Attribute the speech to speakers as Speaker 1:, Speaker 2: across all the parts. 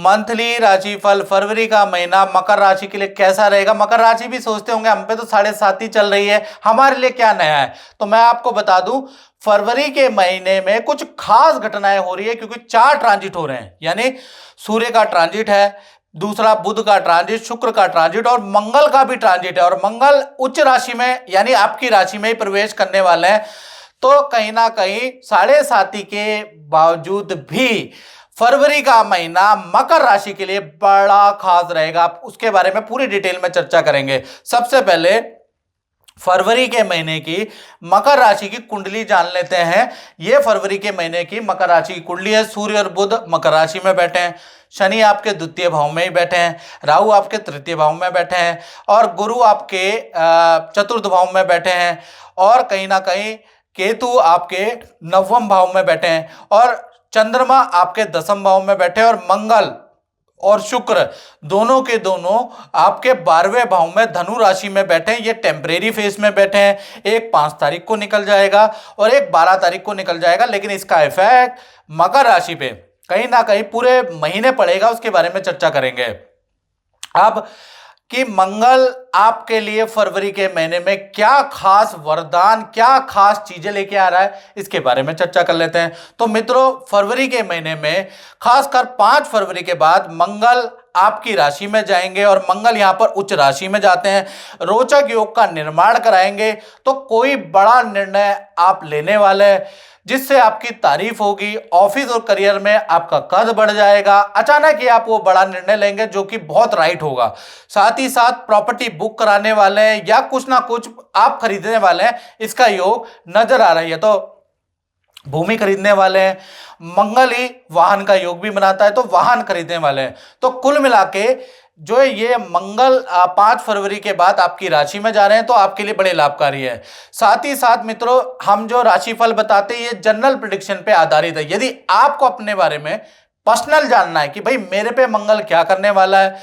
Speaker 1: Monthly राशिफल फरवरी का महीना मकर राशि के लिए कैसा रहेगा। मकर राशि भी सोचते होंगे हम पे तो 7.5 ही चल रही है, हमारे लिए क्या नया है। तो मैं आपको बता दूं, फरवरी के महीने में कुछ खास घटनाएं हो रही है, क्योंकि 4 ट्रांजिट हो रहे हैं। यानी सूर्य का ट्रांजिट है, दूसरा बुध का ट्रांजिट, शुक्र का ट्रांजिट और मंगल का भी ट्रांजिट है। और मंगल उच्च राशि में यानी आपकी राशि में ही प्रवेश करने वाले हैं। तो कहीं ना कहीं 7.5 के बावजूद भी फरवरी का महीना मकर राशि के लिए बड़ा खास रहेगा। आप उसके बारे में पूरी डिटेल में चर्चा करेंगे। सबसे पहले फरवरी के महीने की मकर राशि की कुंडली जान लेते हैं। यह फरवरी के महीने की मकर राशि की कुंडली है। सूर्य और बुध मकर राशि में बैठे हैं, शनि आपके द्वितीय भाव में ही बैठे हैं, राहु आपके तृतीय भाव में बैठे हैं और गुरु आपके चतुर्थ भाव में बैठे हैं और कहीं ना कहीं केतु आपके नवम भाव में बैठे हैं और चंद्रमा आपके दसम भाव में बैठे हैं और मंगल और शुक्र दोनों के दोनों आपके 12वें भाव में धनु राशि में बैठे हैं। ये टेम्परेरी फेज में बैठे हैं। एक 5 तारीख को निकल जाएगा और एक 12 तारीख को निकल जाएगा, लेकिन इसका इफेक्ट मकर राशि पे कहीं ना कहीं पूरे महीने पड़ेगा। उसके बारे में चर्चा करेंगे अब कि मंगल आपके लिए फरवरी के महीने में क्या खास वरदान, क्या खास चीजें लेके आ रहा है, इसके बारे में चर्चा कर लेते हैं। तो मित्रों, फरवरी के महीने में खासकर 5 फरवरी के बाद मंगल आपकी राशि में जाएंगे और मंगल यहां पर उच्च राशि में जाते हैं, रोचक योग का निर्माण कराएंगे। तो कोई बड़ा निर्णय आप लेने वाले हैं जिससे आपकी तारीफ होगी, ऑफिस और करियर में आपका कद बढ़ जाएगा। अचानक ही आप वो बड़ा निर्णय लेंगे जो कि बहुत राइट होगा। साथ ही साथ प्रॉपर्टी बुक कराने वाले हैं या कुछ ना कुछ आप खरीदने वाले हैं, इसका योग नजर आ रही है। तो भूमि खरीदने वाले हैं, मंगल ही वाहन का योग भी बनाता है, तो वाहन खरीदने वाले हैं। तो कुल मिला के जो ये मंगल 5 फरवरी के बाद आपकी राशि में जा रहे हैं तो आपके लिए बड़े लाभकारी है। साथ ही साथ मित्रों, हम जो राशिफल बताते हैं ये जनरल प्रेडिक्शन पे आधारित है। यदि आपको अपने बारे में पर्सनल जानना है कि भाई मेरे पे मंगल क्या करने वाला है,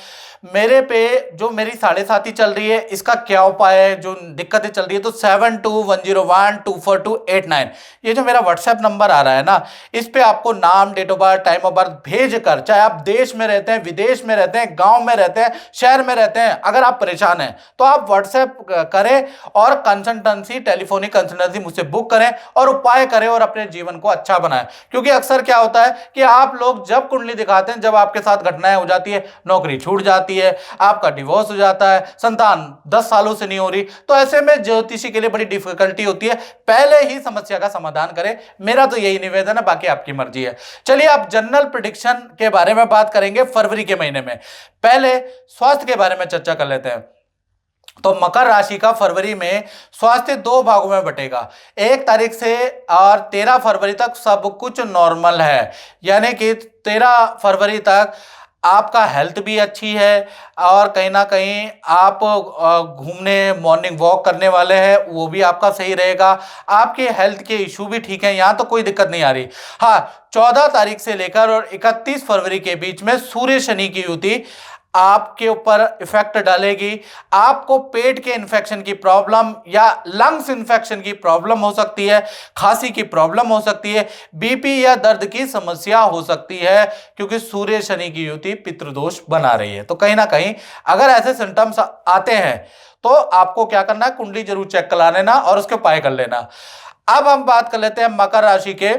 Speaker 1: मेरे पे जो मेरी 7.5 चल रही है इसका क्या उपाय है, जो दिक्कतें चल रही है, तो 7210124289 ये जो मेरा व्हाट्सएप नंबर आ रहा है ना, इस पे आपको नाम, date of birth, time of birth भेज कर, चाहे आप देश में रहते हैं, विदेश में रहते हैं, गांव में रहते हैं, शहर में रहते हैं, अगर आप परेशान हैं तो आप व्हाट्सएप करें और कंसल्टेंसी, टेलीफोनिक कंसल्टेंसी मुझसे बुक करें और उपाय करें और अपने जीवन को अच्छा बनाएं। क्योंकि अक्सर क्या होता है कि आप लोग जब कुंडली दिखाते हैं, जब आपके साथ घटनाएं हो जाती है, नौकरी छूट जाती है, आपका डिवोर्स हो जाता है, संतान 10 सालों से नहीं हो रही, तो ऐसे में ज्योतिषी के लिए बड़ी डिफिकल्टी होती है। पहले ही समस्या का समाधान करें, मेरा तो यही निवेदन है, बाकी आपकी मर्जी है। चलिए आप जनरल प्रेडिक्शन के बारे में बात करेंगे फरवरी के महीने में। पहले स्वास्थ्य के बारे में चर्चा कर लेते हैं। तो मकर राशि का फरवरी में स्वास्थ्य 2 भागों में बटेगा। 1 तारीख से और 13 फरवरी तक सब कुछ नॉर्मल है, यानी कि 13 फरवरी तक आपका हेल्थ भी अच्छी है और कहीं ना कहीं आप घूमने, मॉर्निंग वॉक करने वाले हैं, वो भी आपका सही रहेगा। आपके हेल्थ के इशू भी ठीक है, यहाँ तो कोई दिक्कत नहीं आ रही। हाँ, 14 तारीख से लेकर और 31 फरवरी के बीच में सूर्य शनि की युति आपके ऊपर इफेक्ट डालेगी। आपको पेट के इन्फेक्शन की प्रॉब्लम या लंग्स इन्फेक्शन की प्रॉब्लम हो सकती है, खांसी की प्रॉब्लम हो सकती है, बीपी या दर्द की समस्या हो सकती है, क्योंकि सूर्य शनि की युति पितृदोष बना रही है। तो कहीं ना कहीं अगर ऐसे सिम्टम्स आते हैं तो आपको क्या करना है, कुंडली जरूर चेक करा लेना और उसके उपाय कर लेना। अब हम बात कर लेते हैं मकर राशि के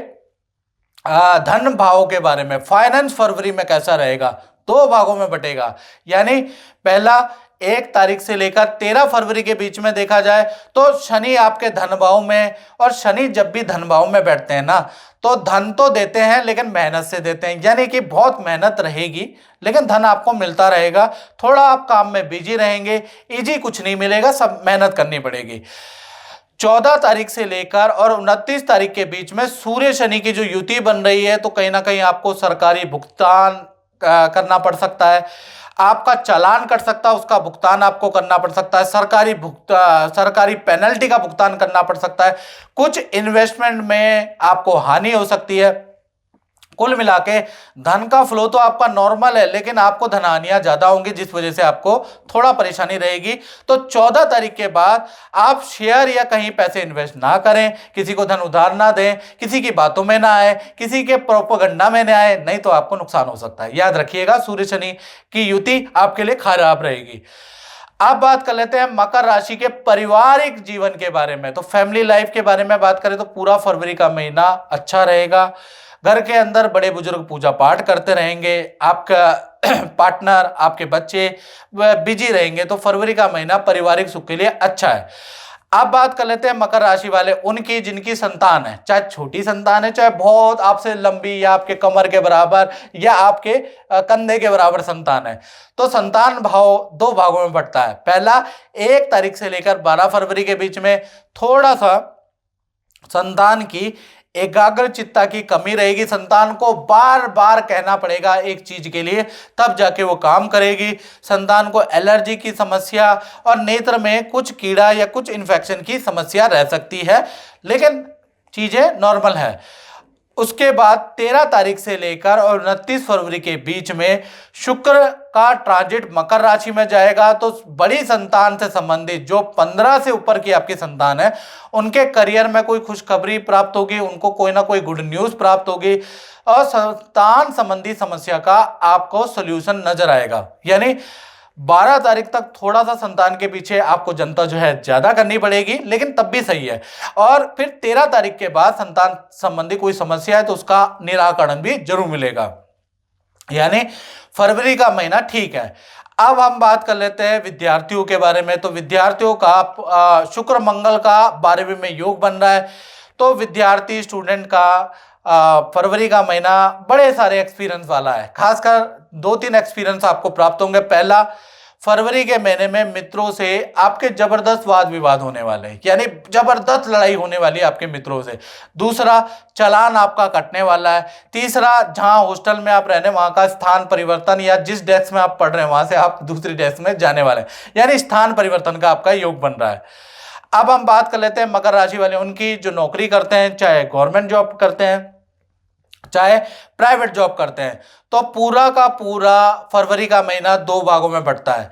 Speaker 1: धन भाव के बारे में। फाइनेंस फरवरी में कैसा रहेगा, 2 भागों में बटेगा। यानी पहला 1 तारीख से लेकर 13 फरवरी के बीच में देखा जाए तो शनि आपके धन भाव में, और शनि जब भी धन भाव में बैठते हैं ना तो धन तो देते हैं लेकिन मेहनत से देते हैं, यानी कि बहुत मेहनत रहेगी लेकिन धन आपको मिलता रहेगा। थोड़ा आप काम में बिजी रहेंगे, इजी कुछ नहीं मिलेगा, सब मेहनत करनी पड़ेगी। 14 तारीख से लेकर और 29 तारीख के बीच में सूर्य शनि की जो युति बन रही है, तो कहीं ना कहीं आपको सरकारी भुगतान करना पड़ सकता है, आपका चालान कट सकता है, उसका भुगतान आपको करना पड़ सकता है, सरकारी पेनल्टी का भुगतान करना पड़ सकता है, कुछ इन्वेस्टमेंट में आपको हानि हो सकती है, कुल मिला के धन का फ्लो तो आपका नॉर्मल है, लेकिन आपको धनहानियां ज्यादा होंगी, जिस वजह से आपको थोड़ा परेशानी रहेगी। तो 14 तारीख के बाद आप शेयर या कहीं पैसे इन्वेस्ट ना करें, किसी को धन उधार ना दें, किसी की बातों में ना आए, किसी के प्रोपेगेंडा में ना आए, नहीं तो आपको नुकसान हो सकता है। याद रखिएगा, सूर्य शनि की युति आपके लिए खराब रहेगी। अब बात कर लेते हैं मकर राशि के पारिवारिक जीवन के बारे में। तो फैमिली लाइफ के बारे में बात करें तो पूरा फरवरी का महीना अच्छा रहेगा। घर के अंदर बड़े बुजुर्ग पूजा पाठ करते रहेंगे, आपका पार्टनर, आपके बच्चे बिजी रहेंगे। तो फरवरी का महीना पारिवारिक सुख के लिए अच्छा है। अब बात कर लेते हैं मकर राशि वाले उनकी जिनकी संतान है, चाहे छोटी संतान है, चाहे बहुत आपसे लंबी या आपके कमर के बराबर या आपके कंधे के बराबर संतान है। तो संतान भाव दो भागों में बढ़ता है। पहला, 1 तारीख से लेकर 12 फरवरी के बीच में थोड़ा सा संतान की एकाग्र चित्ता की कमी रहेगी। संतान को बार बार कहना पड़ेगा एक चीज के लिए, तब जाके वो काम करेगी। संतान को एलर्जी की समस्या और नेत्र में कुछ कीड़ा या कुछ इन्फेक्शन की समस्या रह सकती है, लेकिन चीजें नॉर्मल है। उसके बाद 13 तारीख से लेकर और 29 फरवरी के बीच में शुक्र का ट्रांजिट मकर राशि में जाएगा। तो बड़ी संतान से संबंधित जो 15 से ऊपर की आपकी संतान है, उनके करियर में कोई खुशखबरी प्राप्त होगी, उनको कोई ना कोई गुड न्यूज प्राप्त होगी और संतान संबंधी समस्या का आपको सोल्यूशन नजर आएगा। यानी 12 तारीख तक थोड़ा सा संतान के पीछे आपको जनता जो है ज्यादा करनी पड़ेगी, लेकिन तब भी सही है। और फिर 13 तारीख के बाद संतान संबंधी कोई समस्या है तो उसका निराकरण भी जरूर मिलेगा। यानी फरवरी का महीना ठीक है। अब हम बात कर लेते हैं विद्यार्थियों के बारे में। तो विद्यार्थियों का शुक्र मंगल का 12वें में योग बन रहा है। तो विद्यार्थी स्टूडेंट का फरवरी का महीना बड़े सारे एक्सपीरियंस वाला है। खासकर 2-3 एक्सपीरियंस आपको प्राप्त होंगे। पहला, फरवरी के महीने में मित्रों से आपके जबरदस्त वाद विवाद होने वाले हैं, यानी जबरदस्त लड़ाई होने वाली है आपके मित्रों से। दूसरा, चालान आपका कटने वाला है। तीसरा, जहां हॉस्टल में आप रहने वहां का स्थान परिवर्तन, या जिस डेस्क में आप पढ़ रहे हैं वहां से आप दूसरी डेस्क में जाने वाले हैं, यानी स्थान परिवर्तन का आपका योग बन रहा है। अब हम बात कर लेते हैं मकर राशि वाले उनकी जो नौकरी करते हैं, चाहे गवर्नमेंट जॉब करते हैं चाहे प्राइवेट जॉब करते हैं। तो पूरा का पूरा फरवरी का महीना 2 भागों में बढ़ता है।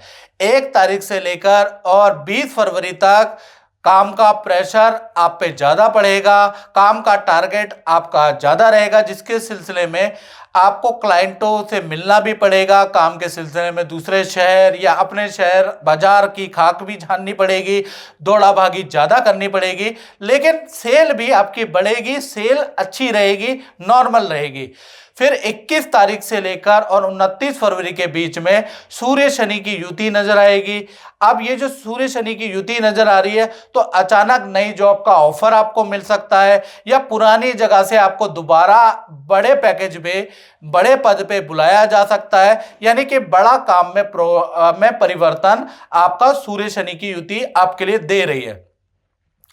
Speaker 1: 1 तारीख से लेकर और 20 फरवरी तक काम का प्रेशर आप पे ज्यादा पड़ेगा, काम का टारगेट आपका ज्यादा रहेगा, जिसके सिलसिले में आपको क्लाइंटों से मिलना भी पड़ेगा। काम के सिलसिले में दूसरे शहर या अपने शहर बाजार की खाक भी जाननी पड़ेगी, दौड़ा भागी ज्यादा करनी पड़ेगी, लेकिन सेल भी आपकी बढ़ेगी, सेल अच्छी रहेगी, नॉर्मल रहेगी। फिर 21 तारीख से लेकर और 29 फरवरी के बीच में सूर्य शनि की युति नजर आएगी। अब ये जो सूर्य शनि की युति नजर आ रही है, तो अचानक नई जॉब का ऑफर आपको मिल सकता है, या पुरानी जगह से आपको दोबारा बड़े पैकेज पे, बड़े पद पे बुलाया जा सकता है। यानी कि बड़ा काम में परिवर्तन आपका सूर्य शनि की युति आपके लिए दे रही है।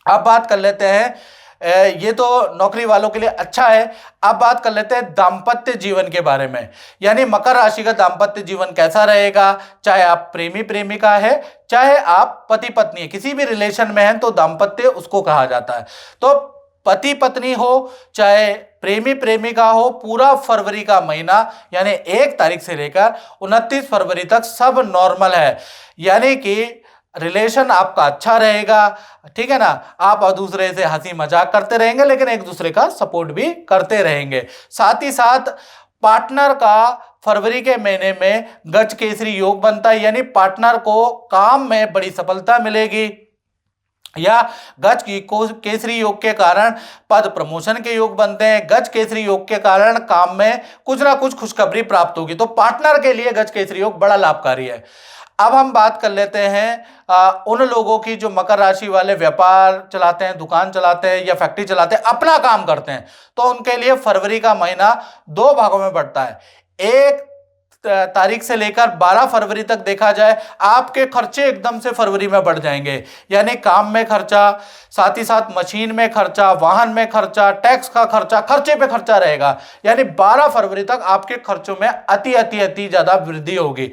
Speaker 1: अब बात कर लेते हैं, ये तो नौकरी वालों के लिए अच्छा है। अब बात कर लेते हैं दाम्पत्य जीवन के बारे में। यानी मकर राशि का दाम्पत्य जीवन कैसा रहेगा। चाहे आप प्रेमी प्रेमिका है, चाहे आप पति पत्नी है, किसी भी रिलेशन में हैं, तो दाम्पत्य उसको कहा जाता है। तो पति पत्नी हो चाहे प्रेमी प्रेमिका हो, पूरा फरवरी का महीना यानी 1 तारीख से लेकर 29 फरवरी तक सब नॉर्मल है। यानी कि रिलेशन आपका अच्छा रहेगा, ठीक है ना। आप और दूसरे से हंसी मजाक करते रहेंगे, लेकिन एक दूसरे का सपोर्ट भी करते रहेंगे। साथ ही साथ पार्टनर का फरवरी के महीने में गज केसरी योग बनता है, यानी पार्टनर को काम में बड़ी सफलता मिलेगी, या गज की केसरी योग के कारण पद प्रमोशन के योग बनते हैं। गज केसरी योग के कारण काम में कुछ ना कुछ खुशखबरी प्राप्त होगी। तो पार्टनर के लिए गज केसरी योग बड़ा लाभकारी है। अब हम बात कर लेते हैं उन लोगों की जो मकर राशि वाले व्यापार चलाते हैं, दुकान चलाते हैं या फैक्ट्री चलाते हैं, अपना काम करते हैं, तो उनके लिए फरवरी का महीना 2 भागों में बढ़ता है। 1 तारीख से लेकर 12 फरवरी तक देखा जाए, आपके खर्चे एकदम से फरवरी में बढ़ जाएंगे। यानी काम में खर्चा, साथ ही साथ मशीन में खर्चा, वाहन में खर्चा, टैक्स का खर्चा, खर्चे पे खर्चा रहेगा। यानी 12 फरवरी तक आपके खर्चों में अति ज्यादा वृद्धि होगी।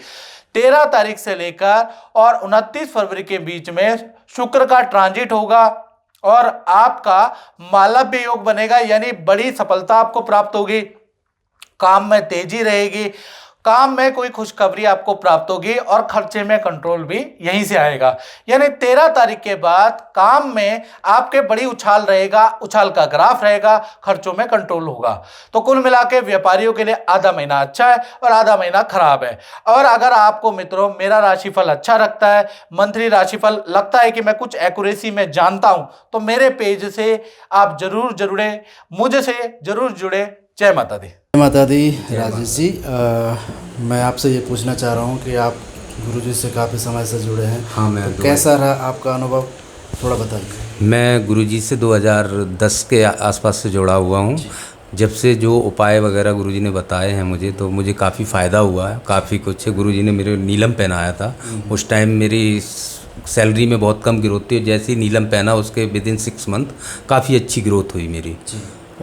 Speaker 1: 13 तारीख से लेकर और 29 फरवरी के बीच में शुक्र का ट्रांजिट होगा और आपका मालव्य योग बनेगा, यानी बड़ी सफलता आपको प्राप्त होगी। काम में तेजी रहेगी, काम में कोई खुशखबरी आपको प्राप्त होगी और खर्चे में कंट्रोल भी यहीं से आएगा। यानी 13 तारीख के बाद काम में आपके बड़ी उछाल रहेगा, उछाल का ग्राफ रहेगा, खर्चों में कंट्रोल होगा। तो कुल मिला के व्यापारियों के लिए आधा महीना अच्छा है और आधा महीना खराब है। और अगर आपको मित्रों मेरा राशिफल अच्छा लगता है, मंथली राशिफल लगता है कि मैं कुछ एक्यूरेसी में जानता हूं, तो मेरे पेज से आप जरूर जुड़े, मुझसे जरूर जुड़े। जय माता दी।
Speaker 2: जय माता दी। राजेश जी, मैं आपसे ये पूछना चाह रहा हूँ कि आप गुरुजी से काफ़ी समय से जुड़े हैं।
Speaker 3: हाँ, मैं
Speaker 2: तो कैसा रहा आपका अनुभव, थोड़ा बताइए।
Speaker 3: मैं गुरुजी से 2010 के आसपास से जुड़ा हुआ हूँ। जब से जो उपाय वगैरह गुरुजी ने बताए हैं मुझे, तो मुझे काफ़ी फ़ायदा हुआ है। काफ़ी कुछ गुरुजी ने मेरे नीलम पहनाया था, उस टाइम मेरी सैलरी में बहुत कम ग्रोथ थी। जैसे ही नीलम पहना उसके विदिन 6 मंथ काफ़ी अच्छी ग्रोथ हुई मेरी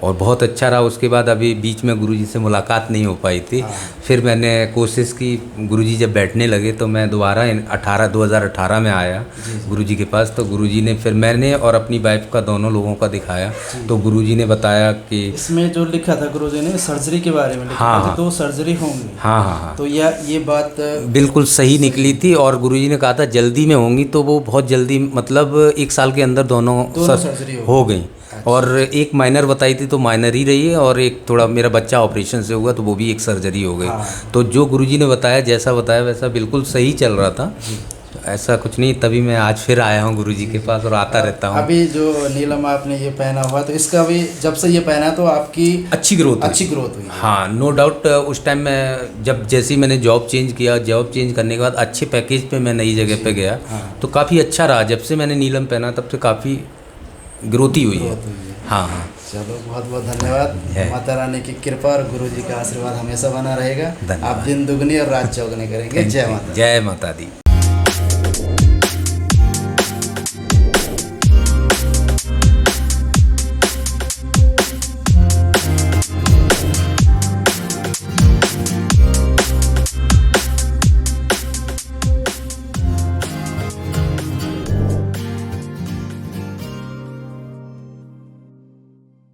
Speaker 3: और बहुत अच्छा रहा। उसके बाद अभी बीच में गुरुजी से मुलाकात नहीं हो पाई थी। फिर मैंने कोशिश की, गुरुजी जब बैठने लगे तो मैं दोबारा 2018 में आया गुरुजी के पास। तो गुरुजी ने, फिर मैंने और अपनी वाइफ का, दोनों लोगों का दिखाया। तो गुरुजी ने बताया कि
Speaker 2: इसमें जो लिखा था गुरुजी ने सर्जरी के बारे में लिखा था, तो सर्जरी होंगी।
Speaker 3: हाँ।
Speaker 2: तो ये बात
Speaker 3: बिल्कुल सही निकली थी। और गुरुजी ने कहा था जल्दी में होंगी, तो वो बहुत जल्दी, मतलब 1 साल के अंदर दोनों
Speaker 2: सर्जरी
Speaker 3: हो गई। और एक माइनर बताई थी तो माइनर ही रही है, और एक थोड़ा मेरा बच्चा ऑपरेशन से हुआ तो वो भी एक सर्जरी हो गई। तो जो गुरुजी ने बताया, जैसा बताया वैसा बिल्कुल सही चल रहा था, ऐसा कुछ नहीं। तभी मैं आज फिर आया हूँ गुरुजी के पास और आता रहता हूँ।
Speaker 2: अभी जो नीलम आपने ये पहना हुआ, तो इसका भी जब से ये पहना तो आपकी
Speaker 3: अच्छी ग्रोथ हुई। हाँ, नो डाउट। उस टाइम मैं जैसे ही मैंने जॉब चेंज किया, जॉब चेंज करने के बाद अच्छे पैकेज पे मैं नई जगह पे गया, तो काफ़ी अच्छा रहा। जब से मैंने नीलम पहना तब से काफ़ी ग्रोथ ही हुई है। हाँ।
Speaker 2: चलो, बहुत बहुत धन्यवाद। माता रानी की कृपा और गुरुजी का आशीर्वाद हमेशा बना रहेगा। आप दिन दुगनी और रात चौगुनी करेंगे। जय माता।
Speaker 3: जय माता दी।